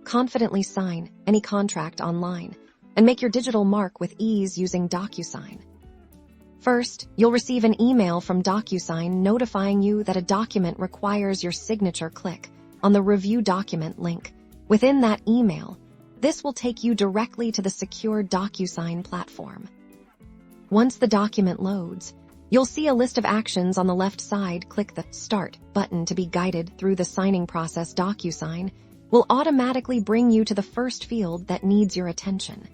confidently sign any contract online and make your digital mark with ease using DocuSign. First, you'll receive an email from DocuSign notifying you that a document requires your signature. Click on the Review Document link. Within that email, this will take you directly to the secure DocuSign platform. Once the document loads, you'll see a list of actions on the left side. Click the Start button to be guided through the signing process. DocuSign will automatically bring you to the first field that needs your attention.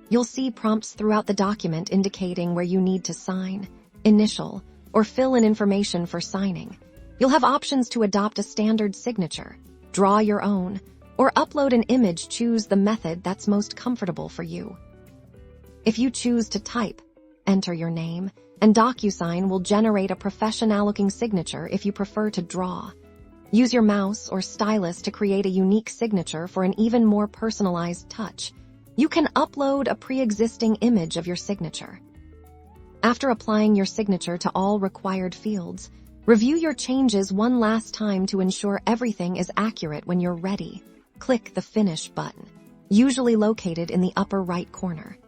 You'll see prompts throughout the document indicating where you need to sign, initial, or fill in information for signing. You'll have options to adopt a standard signature, draw your own, or upload an image. Choose the method that's most comfortable for you. If you choose to type, enter your name, and DocuSign will generate a professional-looking signature. If you prefer to draw, use your mouse or stylus to create a unique signature for an even more personalized touch. You can upload a pre-existing image of your signature. After applying your signature to all required fields, review your changes one last time to ensure everything is accurate. When you're ready, click the Finish button, usually located in the upper right corner.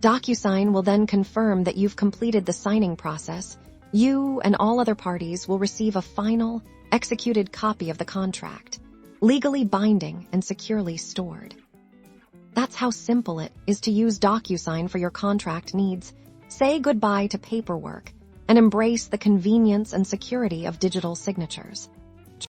DocuSign will then confirm that you've completed the signing process. You and all other parties will receive a final, executed copy of the contract, legally binding and securely stored. That's how simple it is to use DocuSign for your contract needs. Say goodbye to paperwork and embrace the convenience and security of digital signatures.